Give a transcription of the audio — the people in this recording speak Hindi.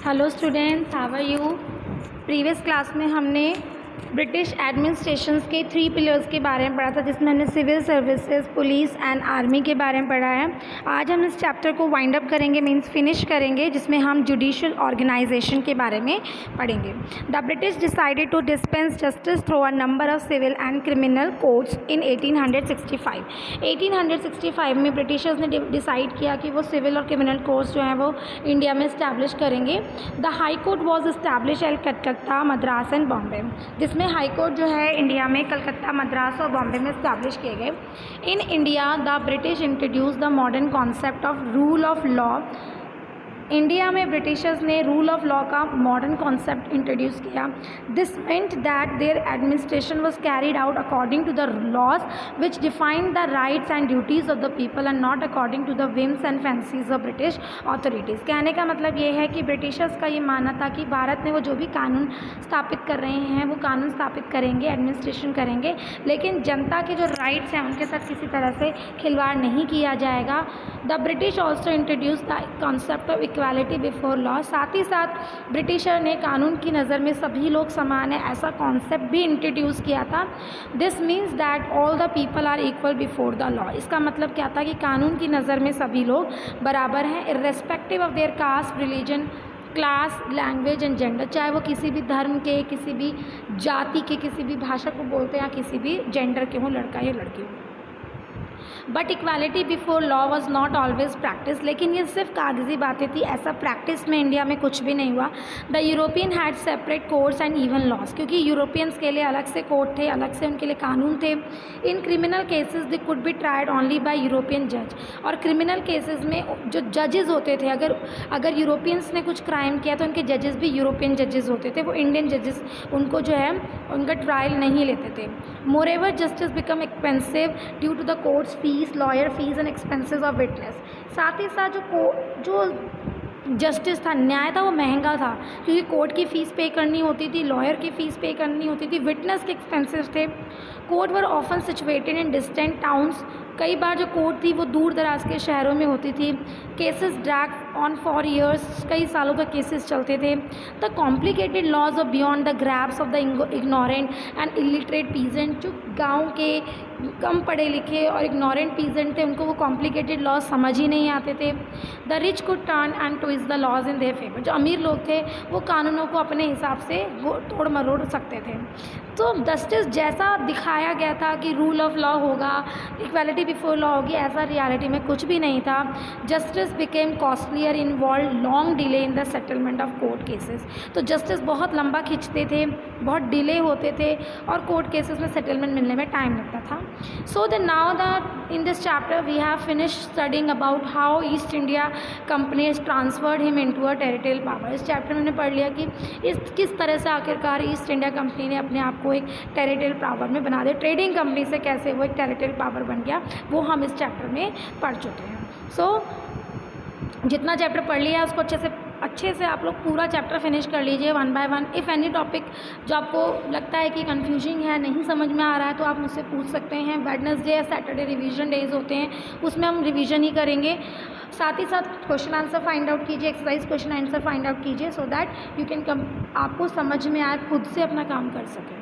Hello students, how are you. Previous class में हमने ब्रिटिश एडमिनिस्ट्रेशंस के 3 पिलर्स के बारे में पढ़ा था, जिसमें हमने civil services, police and army के बारे में पढ़ा है। आज हम इस चैप्टर को वाइंड अप करेंगे, मींस फिनिश करेंगे, जिसमें हम जुडिशियल ऑर्गेनाइजेशन के बारे में पढ़ेंगे। The British decided to dispense justice through a number of civil and criminal codes in 1865। 1865 में ब्रिटिशर्स ने डिसाइड किया कि वो सिविल और क्रिमिनल कोड्स जो हैं वो इंडिया में इस्टेब्लिश करेंगे। The high court was establish at Calcutta, Madras and Bombay, जिसमें हाई कोर्ट जो है इंडिया में कलकत्ता, मद्रास और बॉम्बे में इस्टेब्लिश किए गए। In India the British introduce the modern concept of rule of law. India में ब्रिटिशर्स ने रूल ऑफ लॉ का मॉडर्न कॉन्सेप्ट इंट्रोड्यूस किया। This meant that their administration was carried out according to the laws which defined the rights and duties of the people and not according to the whims and fancies of British authorities. कहने का मतलब ये है कि ब्रिटिशर्स का ये मानना था कि भारत में वो जो भी कानून स्थापित कर रहे हैं वो कानून स्थापित करेंगे, एडमिनिस्ट्रेशन करेंगे, लेकिन जनता के जो राइट्स हैं उनके साथ किसी तरह से खिलवाड़ नहीं किया जाएगा। The British also introduce the concept of equality before law. साथ ही साथ ब्रिटिशर ने कानून की नज़र में सभी लोग समान है ऐसा कॉन्सेप्ट भी इंट्रोड्यूस किया था। This means that all the people are equal before the law. इसका मतलब क्या था कि कानून की नज़र में सभी लोग बराबर हैं, irrespective of their caste, religion, class, language and gender. चाहे वो किसी भी धर्म के, किसी भी जाति के, किसी भी भाषा को बोलते हैं या किसी भी जेंडर के हों, लड़का या लड़की हो। But equality before law was not always practice. लेकिन ये सिर्फ कागजी बातें थी, ऐसा प्रैक्टिस में इंडिया में कुछ भी नहीं हुआ। The European had separate courts and even laws, क्योंकि यूरोपियंस के लिए अलग से कोर्ट थे, अलग से उनके लिए कानून थे। In criminal cases they could be tried only by European जज। और क्रिमिनल केसेस में जो जजेस होते थे, अगर यूरोपियंस ने कुछ क्राइम किया तो उनके जजेस भी यूरोपियन जजेस होते थे, वो इंडियन जजेस उनको जो है उनका ट्रायल नहीं लेते थे। Moreover justice become expensive due to the courts fees, lawyer fees and expenses of witness. साथ ही साथ जो जस्टिस था, न्याय था, वो महंगा था, क्योंकि कोर्ट की फ़ीस पे करनी होती थी, लॉयर की फ़ीस पे करनी होती थी, विटनेस के एक्सपेंसेस थे। Court were often situated in distant towns. कई बार जो कोर्ट थी वो दूर दराज के शहरों में होती थी। Cases drag on for years, कई सालों तक केसेस चलते थे। The complicated laws of beyond the grasps of the ignorant and illiterate peasant. जो गाँव के कम पढ़े लिखे और इग्नोरेंट पीजेंट थे, उनको वो कॉम्प्लिकेटेड लॉज समझ ही नहीं आते थे। The rich could turn and twist the laws in their favour. जो अमीर लोग थे वो कानूनों को अपने हिसाब से वो तोड़ मरोड़ सकते थे। तो जस्टिस जैसा दिखाया गया था कि रूल ऑफ लॉ होगा, इक्वालिटी बिफोर लॉ होगी, ऐसा रियलिटी में कुछ भी नहीं था। Justice became costlier, involve long delay in the settlement of court cases. तो जस्टिस बहुत लंबा खींचते थे, बहुत डिले होते थे और कोर्ट केसेस में सेटलमेंट मिलने में टाइम लगता था। So the now the in this chapter we have finished studying about how East India Company has transferred him into a territorial power. इस चैप्टर में हमने पढ़ लिया कि किस तरह से आखिरकार ईस्ट इंडिया कंपनी ने अपने आप को एक टेरिटोरियल पावर में बना दिया। ट्रेडिंग कंपनी से कैसे वो एक टेरिटोरियल पावर बन गया, वो हम इस चैप्टर में पढ़ चुके हैं। सो जितना चैप्टर पढ़ लिया उसको अच्छे से आप लोग पूरा चैप्टर फिनिश कर लीजिए one by one. If any topic जो आपको लगता है कि कंफ्यूजिंग है, नहीं समझ में आ रहा है, तो आप मुझसे पूछ सकते हैं। वेडनेसडे या सैटरडे रिवीजन डेज होते हैं, उसमें हम रिवीजन ही करेंगे। साथ ही साथ क्वेश्चन आंसर फाइंड आउट कीजिए, exercise question answer find out कीजिए, सो दैट यू कैन आपको समझ में आए, खुद से अपना काम कर सकें।